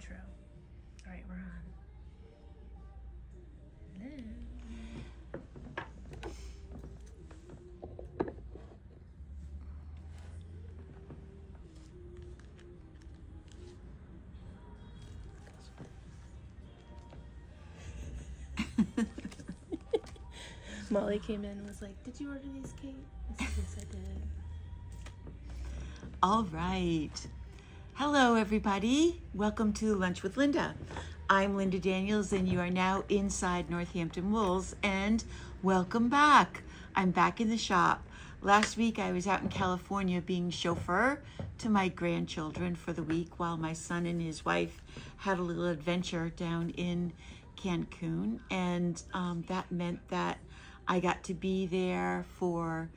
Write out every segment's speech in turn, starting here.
intro. All right, we're on. Hello. Molly came in and was like, "Did you order these, Kate?" I said, "Yes, I did." All right. Hello, everybody. Welcome to Lunch with Linda. I'm Linda Daniels, and you are now inside Northampton Wools, and welcome back. I'm back in the shop. Last week, I was out in California being chauffeur to my grandchildren for the week while my son and his wife had a little adventure down in Cancun, and that meant that I got to be there for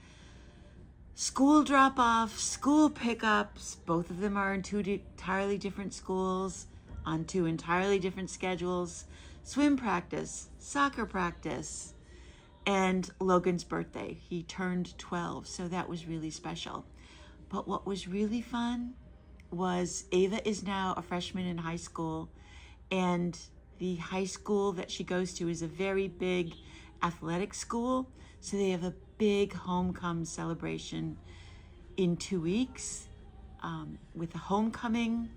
school drop-offs, school pickups. Both of them are in two entirely different schools, on two entirely different schedules, swim practice, soccer practice, and Logan's birthday. He turned 12, so that was really special. But what was really fun was Ava is now a freshman in high school, and the high school that she goes to is a very big athletic school, so they have a big homecoming celebration in 2 weeks with a homecoming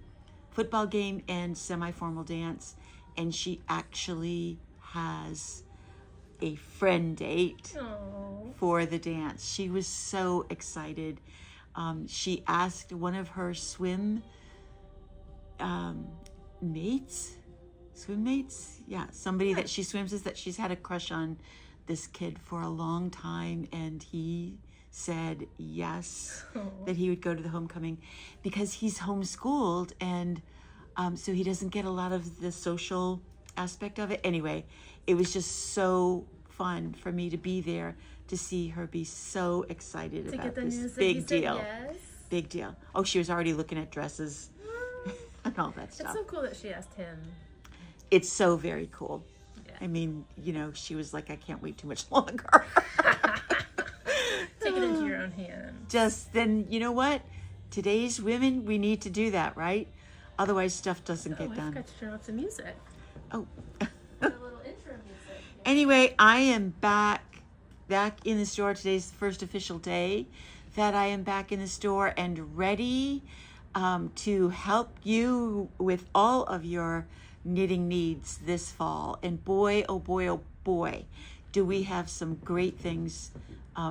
football game and semi-formal dance, and she actually has a friend date for the dance. She was so excited. She asked one of her swim mates, somebody that she swims with, that she's had a crush on this kid for a long time, and he said yes, that he would go to the homecoming because he's homeschooled, and so he doesn't get a lot of the social aspect of it. Anyway, it was just so fun for me to be there to see her be so excited about this big deal. Yes. Big deal. Oh, she was already looking at dresses and all that stuff. It's so cool that she asked him. It's so very cool. Yeah. I mean, you know, she was like, I can't wait too much longer. Take it into your own hands. Just then, you know what? Today's women, we need to do that, right? Otherwise, stuff doesn't get done. I forgot to turn off the music. Oh. A little intro music. Anyway, I am back in the store. Today's the first official day that I am back in the store and ready to help you with all of your knitting needs this fall. And boy, oh boy, oh boy, do we have some great things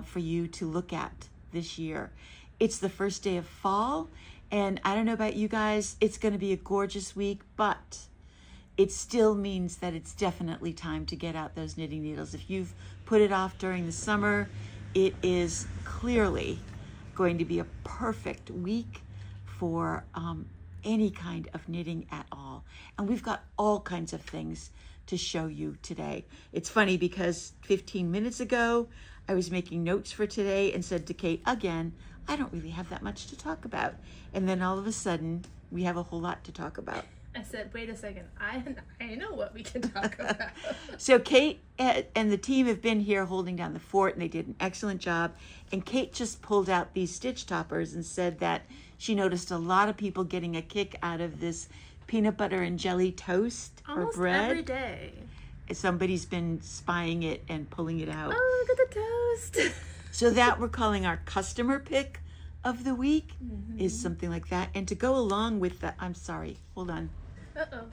for you to look at this year. It's the first day of fall, and I don't know about you guys, it's going to be a gorgeous week, but it still means that it's definitely time to get out those knitting needles. If you've put it off during the summer, it is clearly going to be a perfect week for any kind of knitting at all. And we've got all kinds of things to show you today. It's funny because 15 minutes ago, I was making notes for today and said to Kate again, I don't really have that much to talk about. And then all of a sudden, we have a whole lot to talk about. I said, wait a second, I know what we can talk about. So Kate and the team have been here holding down the fort, and they did an excellent job. And Kate just pulled out these stitch toppers and said that she noticed a lot of people getting a kick out of this peanut butter and jelly toast or bread. Almost every day. Somebody's been spying it and pulling it out. Oh, look at the toast. So that we're calling our customer pick of the week is something like that. And to go along with that, I'm sorry, hold on. Uh-oh.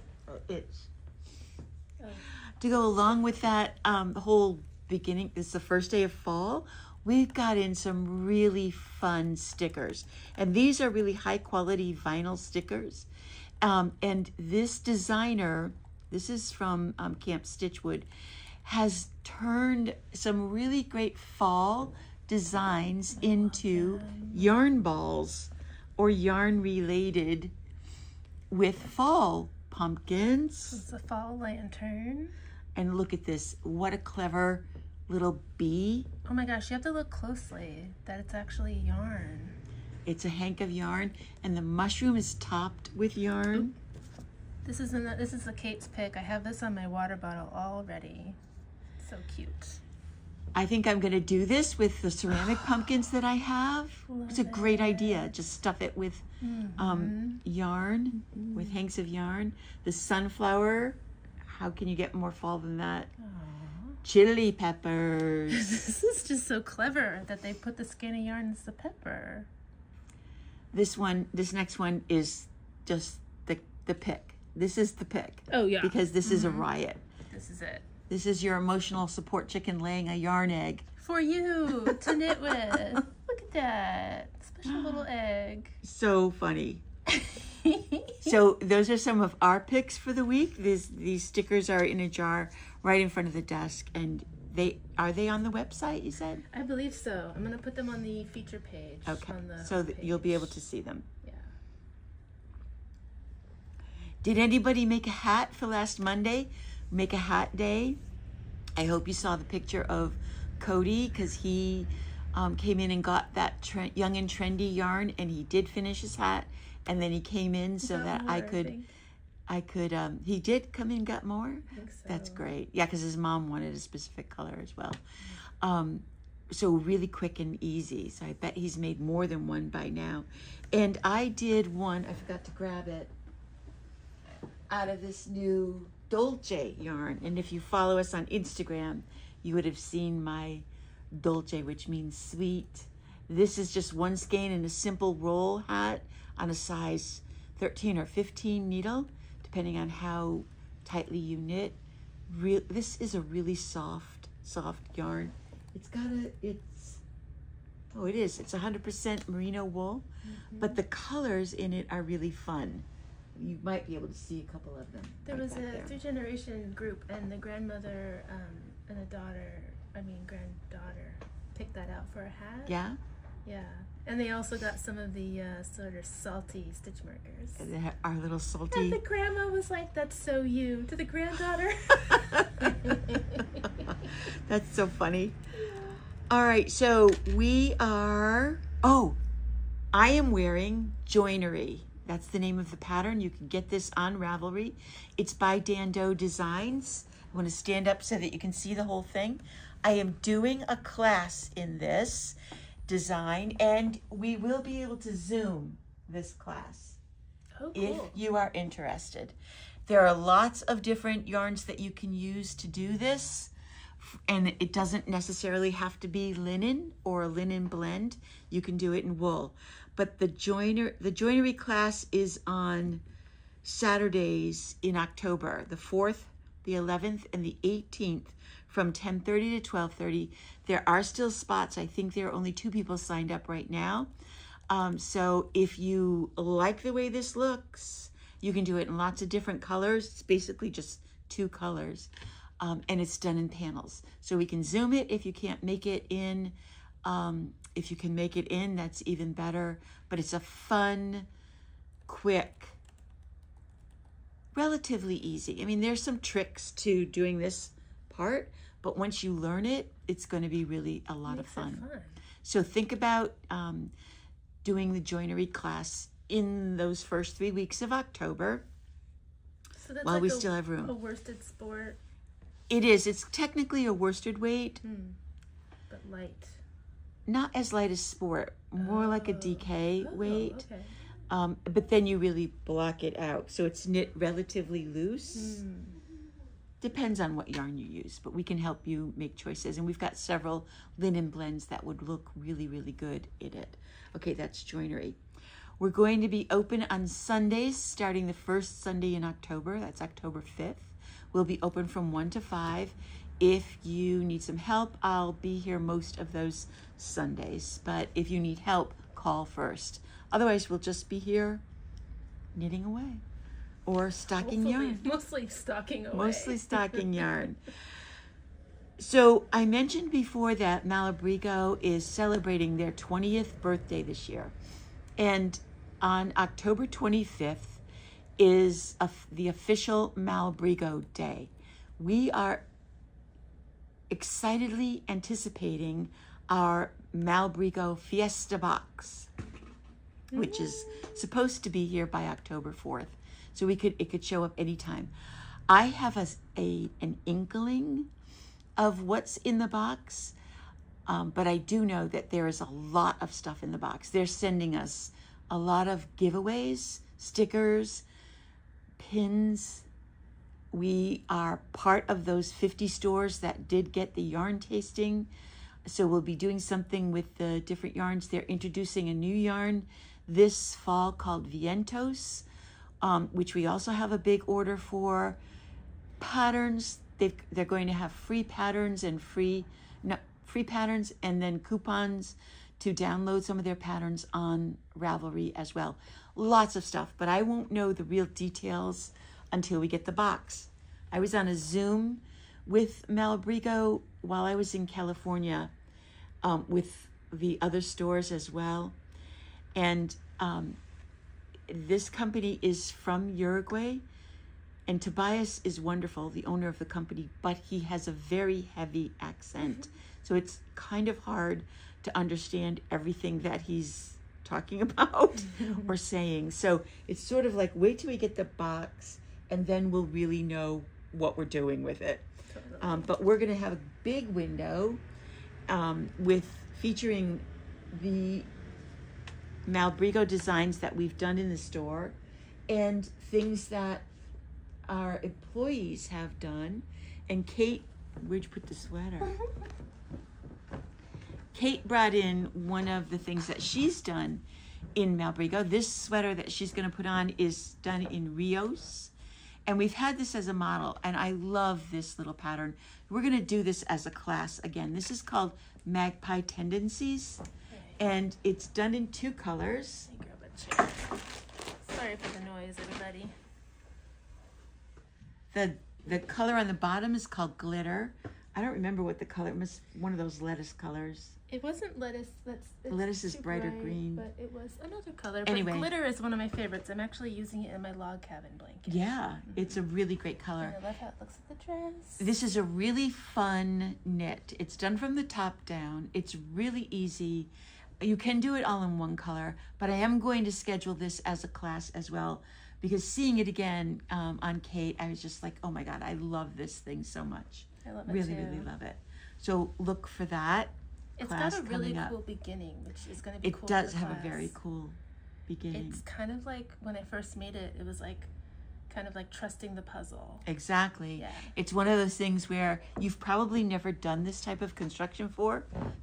To go along with that, the whole beginning, it's the first day of fall, we've got in some really fun stickers. And these are really high quality vinyl stickers. And this designer, this is from Camp Stitchwood, has turned some really great fall designs into yarn balls or yarn related with fall pumpkins. It's a fall lantern. And look at this. What a clever little bee. Oh my gosh, you have to look closely that it's actually yarn. It's a hank of yarn, and the mushroom is topped with yarn. This is the Kate's pick. I have this on my water bottle already. So cute. I think I'm going to do this with the ceramic pumpkins that I have. It's a great idea. Just stuff it with yarn, with hanks of yarn. The sunflower, how can you get more fall than that? Chili peppers. This is just so clever that they put the skein of yarn as the pepper. This next one is just the pick. This is the pick. Oh, yeah. Because this is a riot. This is it. This is your emotional support chicken laying a yarn egg. For you to knit with. Look at that. Special little egg. So funny. So those are some of our picks for the week. These stickers are in a jar right in front of the desk, and are they on the website, you said? I believe so. I'm going to put them on the feature page. Okay, on the so that you'll be able to see them. Yeah. Did anybody make a hat for last Monday? Make a hat day. I hope you saw the picture of Cody, because he came in and got that young and trendy yarn, and he did finish his hat, and then he came in so that I could he did come in and got more? I think so. That's great. Yeah, because his mom wanted a specific color as well. So really quick and easy. So I bet he's made more than one by now. And I did one, I forgot to grab it, out of this new Dolce yarn. And if you follow us on Instagram, you would have seen my Dolce, which means sweet. This is just one skein in a simple roll hat on a size 13 or 15 needle, depending on how tightly you knit. This is a really soft yarn. It's 100% merino wool, but the colors in it are really fun. You might be able to see a couple of them. There was a there. 3-generation group, and the grandmother and the granddaughter picked that out for a hat. Yeah? Yeah. And they also got some of the sort of salty stitch markers. Our little And salty. the grandma was like, "That's so you," to the granddaughter. That's so funny. All right, so I am wearing joinery. That's the name of the pattern. You can get this on Ravelry. It's by Dando Designs. I want to stand up so that you can see the whole thing. I am doing a class in this design, and we will be able to Zoom this class. Oh, cool. If you are interested. There are lots of different yarns that you can use to do this, and it doesn't necessarily have to be linen or a linen blend. You can do it in wool. But the joinery class is on Saturdays in October, the 4th, the 11th, and the 18th, from 10:30 to 12:30. There are still spots. I think there are only 2 people signed up right now. So if you like the way this looks, you can do it in lots of different colors. It's basically just 2 colors. And it's done in panels. So we can Zoom it if you can't make it in. If you can make it in, that's even better. But it's a fun, quick, relatively easy. I mean, there's some tricks to doing this part, but once you learn it, it's going to be really a lot of fun. So think about doing the joinery class in those first 3 weeks of October, So that's while like we still have room. a worsted sport, It is. It's technically a worsted weight, but light. not as light as sport, more like a DK weight. Okay. But then you really block it out. So it's knit relatively loose. Depends on what yarn you use, but we can help you make choices. And we've got several linen blends that would look really, really good in it. Okay, that's joinery. We're going to be open on Sundays, starting the first Sunday in October. That's October 5th. We'll be open from 1 to 5. If you need some help, I'll be here most of those Sundays. But if you need help, call first. Otherwise, we'll just be here knitting away or stocking yarn. Mostly stocking away. Mostly stocking yarn. So I mentioned before that Malabrigo is celebrating their 20th birthday this year. And on October 25th is the official Malabrigo Day. We are excitedly anticipating our Malabrigo Fiesta Box, which is supposed to be here by October 4th. So it could show up anytime. I have an inkling of what's in the box, But I do know that there is a lot of stuff in the box. They're sending us a lot of giveaways, stickers, pins. We are part of those 50 stores that did get the yarn tasting. So we'll be doing something with the different yarns. They're introducing a new yarn this fall called Vientos, which we also have a big order for. Patterns, they're going to have free patterns and free patterns and then coupons to download some of their patterns on Ravelry as well. Lots of stuff, but I won't know the real details until we get the box. I was on a Zoom with Malabrigo while I was in California with the other stores as well. And this company is from Uruguay, and Tobias is wonderful, the owner of the company, but he has a very heavy accent. So it's kind of hard to understand everything that he's talking about or saying. So it's sort of like, wait till we get the box and then we'll really know what we're doing with it. But we're gonna have a big window featuring the Malabrigo designs that we've done in the store and things that our employees have done. And Kait, where'd you put the sweater? Kait brought in one of the things that she's done in Malabrigo. This sweater that she's going to put on is done in Rios. And we've had this as a model, and I love this little pattern. We're going to do this as a class again. This is called Magpie Tendencies, and it's done in 2 colors. Let me grab a chair. Sorry for the noise, everybody. The color on the bottom is called Glitter. I don't remember what the color, it was one of those lettuce colors. It wasn't lettuce. Lettuce is brighter green. But it was another color. Anyway. But glitter is one of my favorites. I'm actually using it in my log cabin blanket. Yeah, it's a really great color. And I love how it looks at the dress. This is a really fun knit. It's done from the top down. It's really easy. You can do it all in one color, but I am going to schedule this as a class as well, because seeing it again on Kait, I was just like, oh my God, I love this thing so much. I love it really, too. really love it. So look for that. It's got a really cool beginning, which is going to be cool. It does have a very cool beginning. It's kind of like when I first made it, it was like kind of like trusting the puzzle. Exactly. Yeah. It's one of those things where you've probably never done this type of construction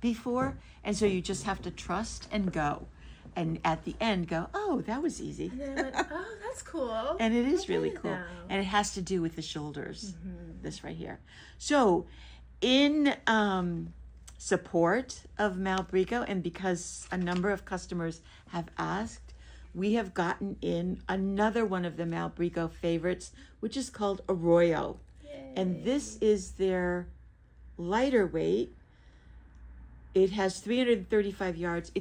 before, and so you just have to trust and go. And at the end go, oh, that was easy. And then I went, oh, that's cool. And it is really cool. And it has to do with the shoulders, this right here. So in support of Malabrigo, and because a number of customers have asked, we have gotten in another one of the Malabrigo favorites, which is called Arroyo. Yay. And this is their lighter weight. It has 335 yards.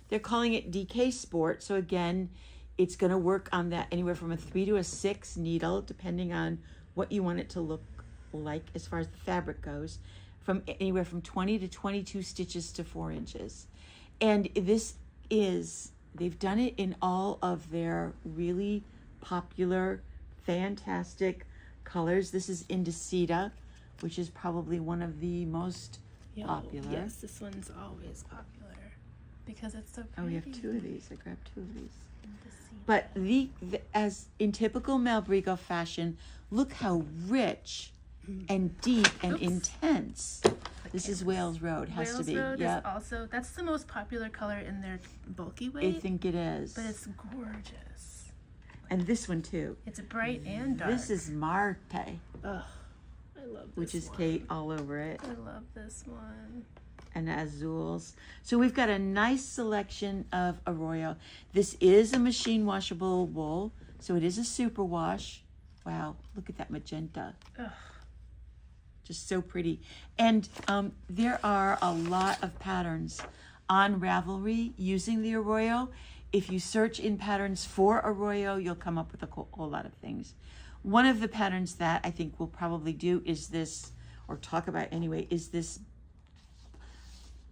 They're calling it DK Sport. So again, it's going to work on that anywhere from a 3 to a 6 needle, depending on what you want it to look like as far as the fabric goes, from anywhere from 20 to 22 stitches to 4 inches. And they've done it in all of their really popular, fantastic colors. This is Indicita, which is probably one of the most popular. Yes, this one's always popular because it's so pretty. Oh, we have 2 of these. I grabbed 2 of these. Indicita. But as in typical Malabrigo fashion, look how rich and deep and intense. This is Wales Road, has to be. Wales Road is also, that's the most popular color in their bulky weight. I think it is. But it's gorgeous. And this one too. It's bright and dark. This is Marte. Ugh, I love this which is one. Kait all over it. I love this one. And azules. So we've got a nice selection of Arroyo. This is a machine washable wool, so it is a super wash. Wow, look at that magenta. Ugh. Just so pretty. And there are a lot of patterns on Ravelry using the Arroyo. If you search in patterns for Arroyo, you'll come up with a whole lot of things. One of the patterns that I think we'll probably do is this, or talk about anyway, is this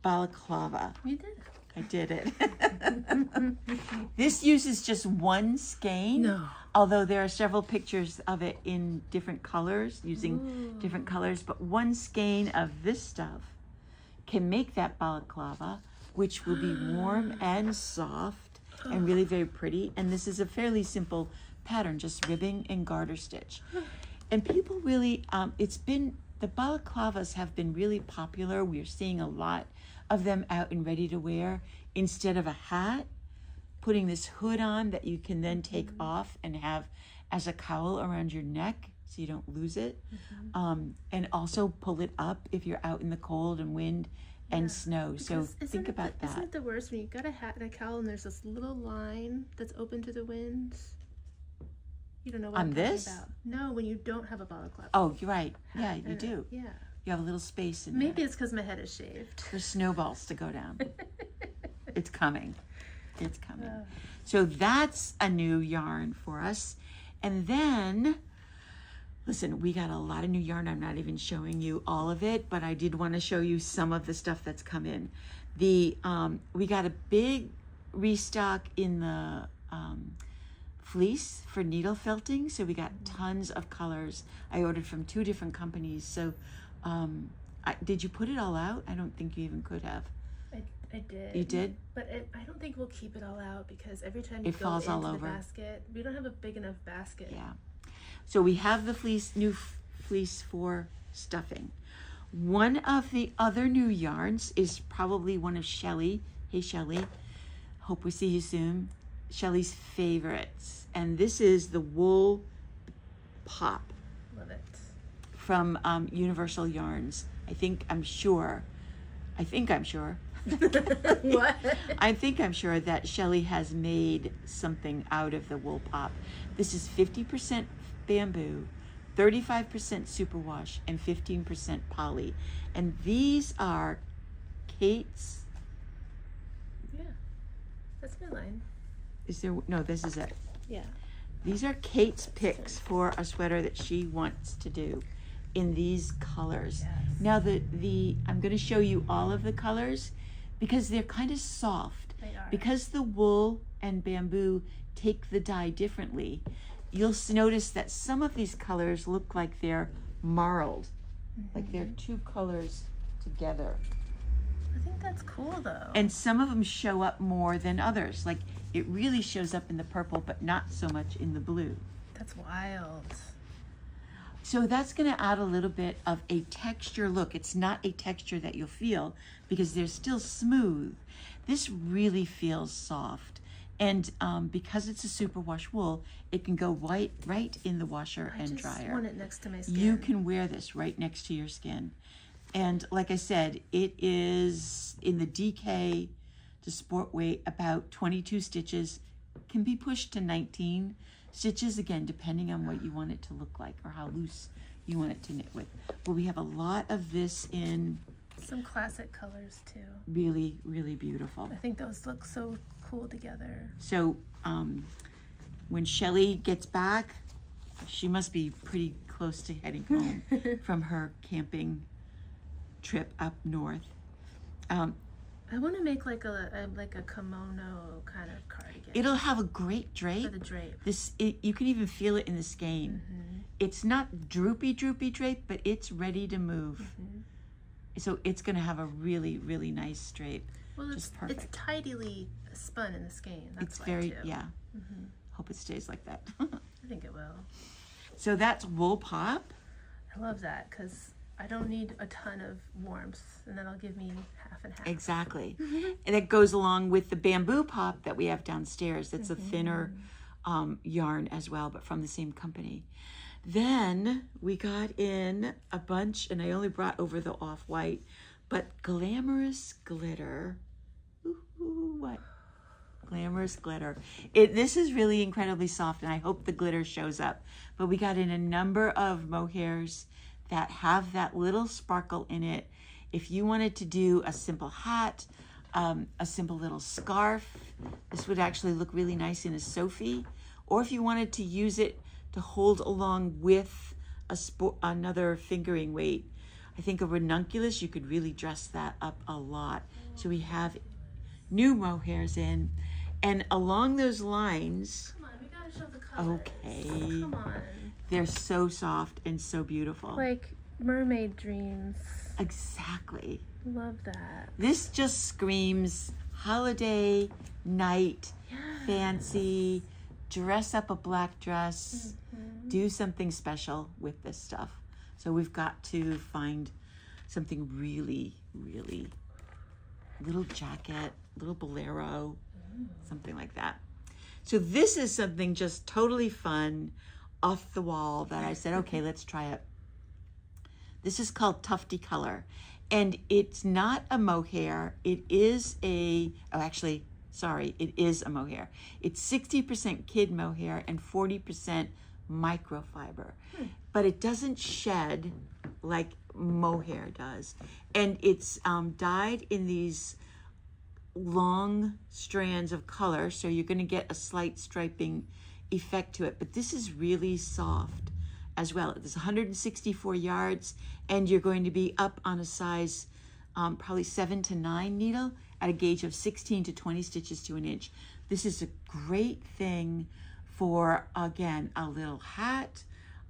balaclava. You did it. I did it. This uses just 1 skein. No. Although there are several pictures of it in different colors, using different colors, but 1 skein of this stuff can make that balaclava, which will be warm and soft and really very pretty. And this is a fairly simple pattern, just ribbing and garter stitch. And people really, the balaclavas have been really popular. We're seeing a lot of them out and ready to wear. Instead of a hat, putting this hood on that you can then take off and have as a cowl around your neck so you don't lose it. And also pull it up if you're out in the cold and wind and snow. So think about that. Isn't it the worst when you got a hat and a cowl and there's this little line that's open to the wind? You don't know what I'm talking about. No, when you don't have a balaclava. Oh, you're right. Yeah, you do. Yeah. You have a little space in Maybe there. it's because my head is shaved. There's snowballs to go down. It's coming. It's coming. So that's a new yarn for us. And then, listen, we got a lot of new yarn. I'm not even showing you all of it, but I did want to show you some of the stuff that's come in. We got a big restock in the fleece for needle felting. So we got tons of colors. I ordered from 2 different companies. So did you put it all out? I don't think you even could have. I did. You did? But I don't think we'll keep it all out because every time you it go falls into all the over. basket, we don't have a big enough basket. Yeah. So we have the new fleece for stuffing. One of the other new yarns is probably one of Shelly. Hey, Shelly. Hope we see you soon. Shelly's favorites. And this is the wool pop. Love it. From Universal Yarns. I think I'm sure. What? I think I'm sure that Shelly has made something out of the wool pop. This is 50% bamboo, 35% superwash, and 15% poly. And these are Kait's. Yeah, that's my line. Is there? No, this is it. Yeah. These are Kait's picks for a sweater that she wants to do in these colors. Yes. Now I'm going to show you all of the colors because they're kind of soft. They are. Because the wool and bamboo take the dye differently, you'll notice that some of these colors look like they're marled, like they're 2 colors together. I think that's cool though. And some of them show up more than others. Like it really shows up in the purple, but not so much in the blue. That's wild. So that's going to add a little bit of a texture look. It's not a texture that you'll feel because they're still smooth. This really feels soft. And because it's a superwash wool, it can go right in the washer and dryer. I just want it next to my skin. You can wear this right next to your skin. And like I said, it is in the DK to sport weight about 22 stitches, can be pushed to 19 stitches, again, depending on what you want it to look like or how loose you want it to knit with. But we have a lot of this in some classic colors too. Really, really beautiful. I think those look so cool together. So when Shelly gets back, she must be pretty close to heading home from her camping trip up north. I want to make like a kimono kind of cardigan. It'll have a great drape. For the drape. You can even feel it in the skein. It's not droopy drape, but it's ready to move. So it's going to have a really, really nice drape. Well, Just perfect. It's tidily spun in the skein. That's It's why very, too. yeah. Hope it stays like that. I think it will. So that's wool pop. I love that because I don't need a ton of warmth, and that'll give me half and half. Exactly. And it goes along with the bamboo pop that we have downstairs. That's a thinner yarn as well, but from the same company. Then we got in a bunch, and I only brought over the off-white, but glamorous glitter. Ooh, what? Glamorous glitter. This is really incredibly soft, and I hope the glitter shows up. But we got in a number of mohairs that have that little sparkle in it. If you wanted to do a simple hat, a simple little scarf, this would actually look really nice in a Sophie. Or if you wanted to use it to hold along with another fingering weight, I think a ranunculus, you could really dress that up a lot. So we have new mohairs in. And along those lines, Come on, we gotta show the colors. okay, Come on. they're so soft and so beautiful. Like mermaid dreams. Exactly. Love that. This just screams holiday night, fancy, dress up a black dress, do something special with this stuff. So we've got to find something really, really, little jacket, little bolero, something like that. So this is something just totally fun, off the wall, that I said, okay, let's try it. This is called Tufty Color. And it's not a mohair. It is it is a mohair. It's 60% kid mohair and 40% microfiber. But it doesn't shed like mohair does. And it's dyed in these long strands of color, so you're going to get a slight striping effect to it. But this is really soft as well. It's 164 yards, and you're going to be up on a size probably 7 to 9 needle at a gauge of 16 to 20 stitches to an inch. This is a great thing for, again, a little hat.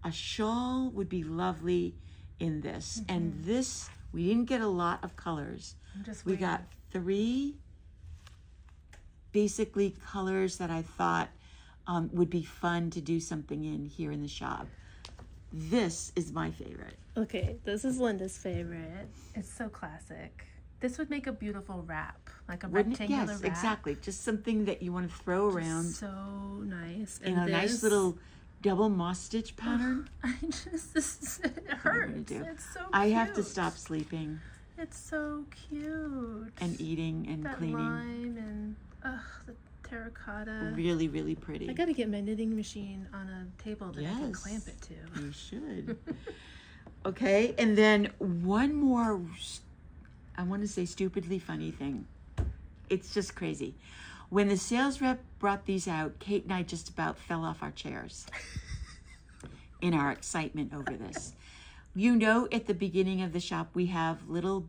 A shawl would be lovely in this. And this, we didn't get a lot of colors. We got 3 basically colors that I thought would be fun to do something in here in the shop. This is my favorite. Okay, this is Linda's favorite. It's so classic. This would make a beautiful wrap, like a rectangular yes, wrap. Exactly. Just something that you want to throw around. So nice. In a nice little double moss stitch pattern. It hurts. It's so cute. I have to stop sleeping. It's so cute. And eating and that cleaning. Line and the terracotta. Really, really pretty. I gotta get my knitting machine on a table that I can clamp it to. You should. Okay, and then one more, I want to say stupidly funny thing. It's just crazy. When the sales rep brought these out, Kate and I just about fell off our chairs in our excitement over this. You know, at the beginning of the shop, we have a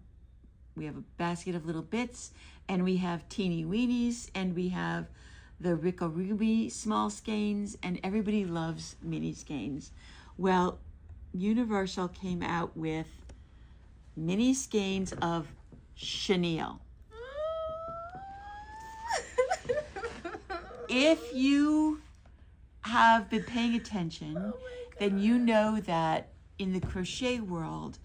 basket of little bits, and we have teeny weenies, and we have the Rickaroomy small skeins, and everybody loves mini skeins. Well, Universal came out with mini skeins of chenille. If you have been paying attention, then you know that in the crochet world,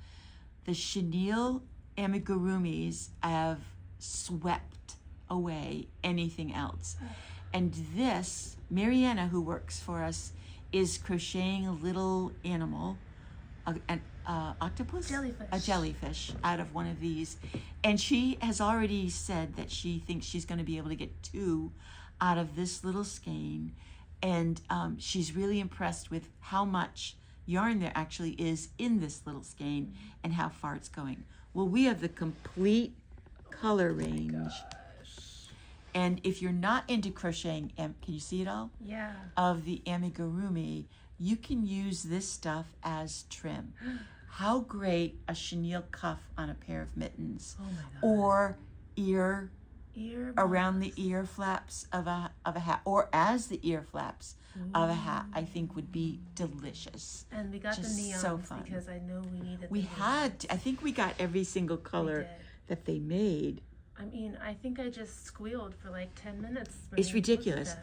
the chenille amigurumis have swept away anything else. And this, Mariana, who works for us, is crocheting a little animal, an octopus? Jellyfish. A jellyfish out of one of these. And she has already said that she thinks she's going to be able to get 2 out of this little skein. And she's really impressed with how much yarn there actually is in this little skein and how far it's going. Well, we have the complete color range. And if you're not into crocheting, can you see it all? Yeah. Of the amigurumi, you can use this stuff as trim. How great a chenille cuff on a pair of mittens. Oh my God. Or ear around the box. ear flaps of a hat, or as the ear flaps of a hat, I think would be delicious. And we got Just the neons so fun. because I know we needed We the had, I think we got every single color that they made. I mean, I think I just squealed for like 10 minutes. It's ridiculous.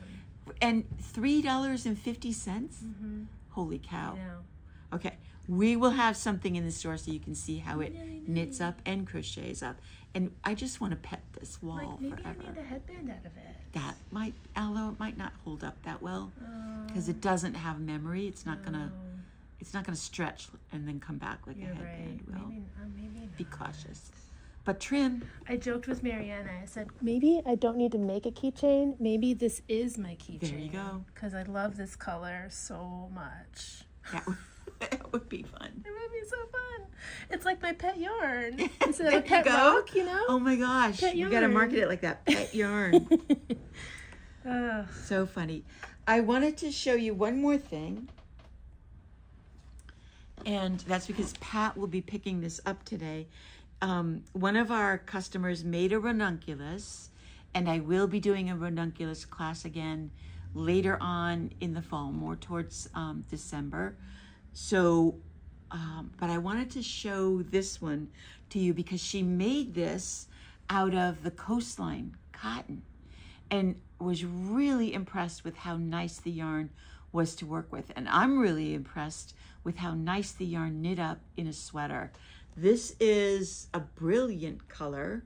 And $3.50? Holy I cow. know. Okay, we will have something in the store so you can see how it knits up and crochets up. And I just want to pet this wall Like maybe forever. I need a headband out of it. That might, although it might not hold up that well because it doesn't have memory. It's not gonna stretch and then come back like a headband will. Maybe not. Be cautious, but trim. I joked with Mariana. I said, maybe I don't need to make a keychain. Maybe this is my keychain. There you go. Because I love this color so much. That would be fun. It would be so fun. It's like my pet yarn. Instead There of a pet you go. rock, you know? Oh my gosh, Pet you got to yarn. market it like that. Pet yarn. Ugh. So funny. I wanted to show you one more thing. And that's because Pat will be picking this up today. One of our customers made a ranunculus, and I will be doing a ranunculus class again later on in the fall, more towards December. So But I wanted to show this one to you because she made this out of the coastline cotton and was really impressed with how nice the yarn was to work with. And I'm really impressed with how nice the yarn knit up in a sweater. This is a brilliant color,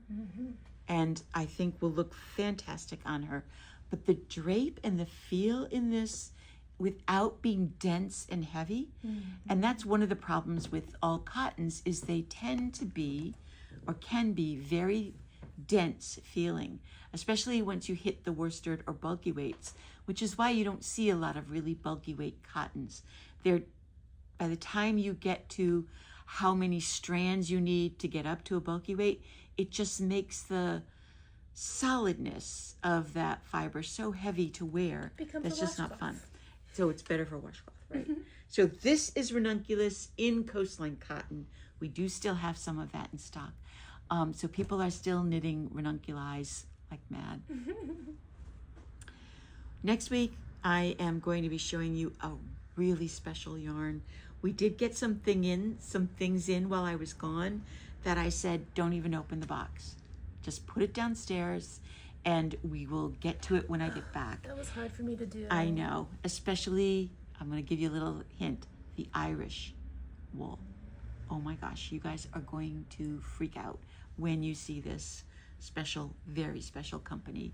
and I think will look fantastic on her. But the drape and the feel in this, without being dense and heavy, and that's one of the problems with all cottons, is they tend to be, or can be, very dense feeling, especially once you hit the worsted or bulky weights, which is why you don't see a lot of really bulky weight cottons. They're, by the time you get to how many strands you need to get up to a bulky weight, it just makes the solidness of that fiber so heavy to wear. That's just not fun. So it's better for washcloth, right? So this is Ranunculus in coastline cotton. We do still have some of that in stock. So people are still knitting ranunculis like mad. Next week, I am going to be showing you a really special yarn. We did get some things in while I was gone that I said, don't even open the box. Just put it downstairs and we will get to it when I get back. That was hard for me to do. I know, especially, I'm going to give you a little hint, the Irish wool. Oh my gosh, you guys are going to freak out when you see this special, very special company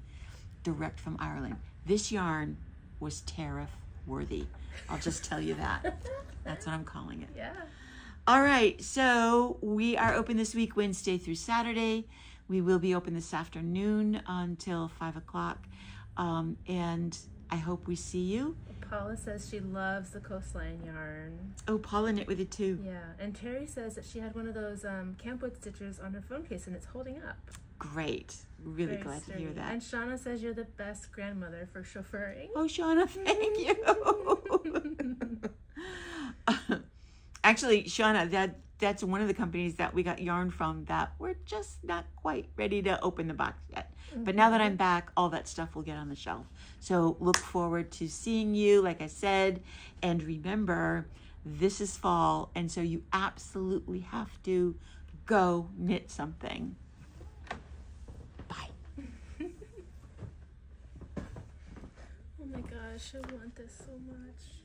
direct from Ireland. This yarn was tariff worthy. I'll just tell you that. That's what I'm calling it. Yeah. All right, so we are open this week, Wednesday through Saturday. We will be open this afternoon until 5 o'clock. And I hope we see you. Paula says she loves the coastline yarn. Oh, Paula knit with it too. Yeah, and Terry says that she had one of those Campwood stitchers on her phone case and it's holding up. Great. Really Very glad sturdy. to hear that. And Shauna says you're the best grandmother for chauffeuring. Oh, Shauna, thank you. Actually, Shauna, that's one of the companies that we got yarn from that we're just not quite ready to open the box yet. But now that I'm back, all that stuff will get on the shelf. So look forward to seeing you, like I said. And remember, this is fall, and so you absolutely have to go knit something. Bye. Oh my gosh, I want this so much.